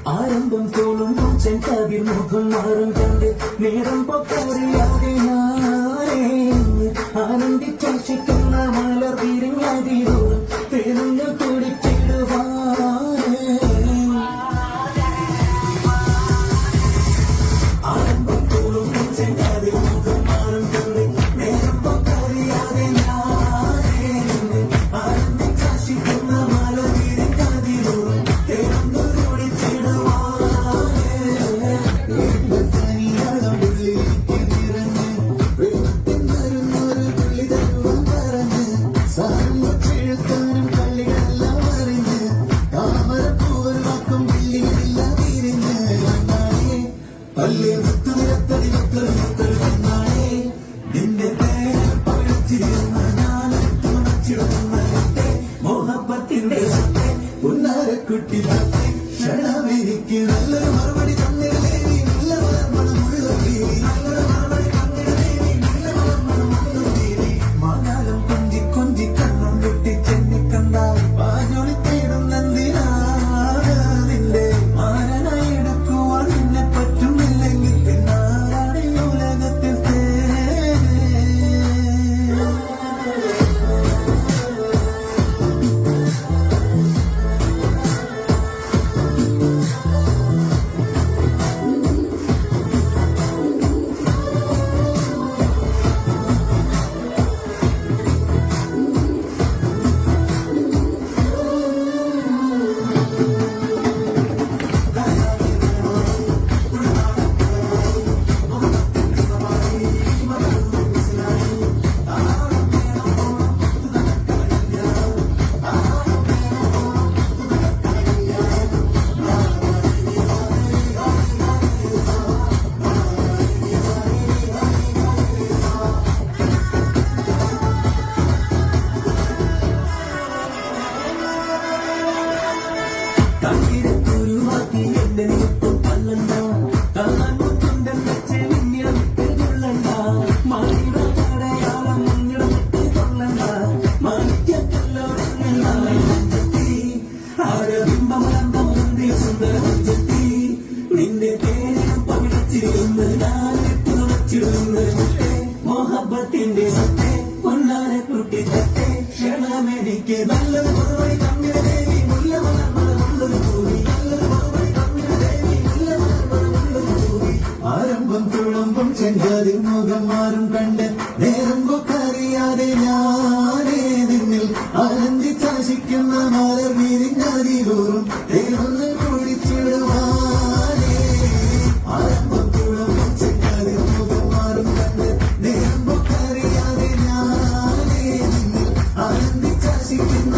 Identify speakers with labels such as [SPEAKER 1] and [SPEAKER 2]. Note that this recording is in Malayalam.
[SPEAKER 1] ആരംഭം തോന്നും ചെങ്കതിർ മുഖം മാറും കണ്ട് നേരം പൊക്കറിയാതെ ആനന്ദിച്ചർഷിക്കുന്ന മലർ തിരിഞ്ഞതിരോടും തെലുങ്ങ് കുടിച്ചിടുവാനേ ആരംഭം തോന്നും ചെങ്കതിർ മുഖം മാറും കണ്ട് നേരം പൊക്കറിയാതെ ആനന്ദിച്ചർഷിക്കുന്ന മലർ തിരിഞ്ഞതിരോടും തെലുങ്ങ് ും കള്ളികളെല്ലാം അറിഞ്ഞ് താമരപ്പൂവൽ വാക്കും വില്ലിയില്ല തിരിഞ്ഞ് വന്നാളേ പള്ളി വന്നാളേ നിന്റെ പേര് പകച്ചിരുന്ന ഞാൻ തുണച്ചിടുന്ന മോഹപ്പത്തിന്റെ പുന്നാരക്കുട്ടി ക്ഷണമെനിക്ക് നല്ലൊരു മറുപടി തന്നിടേ നല്ല മണമുള്ള നല്ലൊരു മറുപടി തന്നിടേ നല്ല മണമുള്ള മാനാലും കൊഞ്ചി കൊഞ്ചി കണ്ണും വെട്ടി ചെന്നിക്കണ്ട പാഞ്ഞൊളി തേടും നന്ദിനാണ് നിന്റെ മാരനായി എടുക്കുവാൻ നിന്നെ പറ്റുന്നില്ലെങ്കിൽ പിന്നാരാണ് ഉലകത്തിൽ തങ്കിരത്തുരുവാക്കി എന്റെ നിൽപ്പും പല്ലണ്ട കാണാൻ മുത്തുണ്ടൻ വെച്ച് നിന്നിടത്ത് കൊള്ളണ്ട മാറിട തടയാളം മുന്നിടത്ത് കൊള്ളണ്ട മാണിക്യക്കല്ലോടെത്തി ആരബിംബമലന്തമുന്തി സുന്ദരമഞ്ചെത്തി നിന്റെ തേനും പവിടച്ചിരുന്ന് ഞാൻ തുണച്ചിടുന്ന് മോഹബത്തിന്റെ സത്തെ പൊന്നാര കുട്ടി തത്തെ ക്ഷണമെനിക്ക് നല്ലത് മറുപടി തമ്മിലെ ദേവി ആരംഭം തുളുമ്പും ചെങ്കാതിൽ മുഖം മാറും കണ്ട് നേരം പൊക്കറിയാതെ ഞാനേ നിന്നിൽ ആനന്ദിച്ചാശിക്കുന്ന മലർ വിരിഞ്ഞതിലൂറും തേനൊന്ന് കുടിച്ചിടുവാനേ ആരംഭം തുളുമ്പും ചെങ്കാതിൽ മുഖം മാറും കണ്ട് നേരം പൊക്കറിയാതെ ഞാനേ നിന്നിൽ ആനന്ദിച്ചാശിക്കുന്ന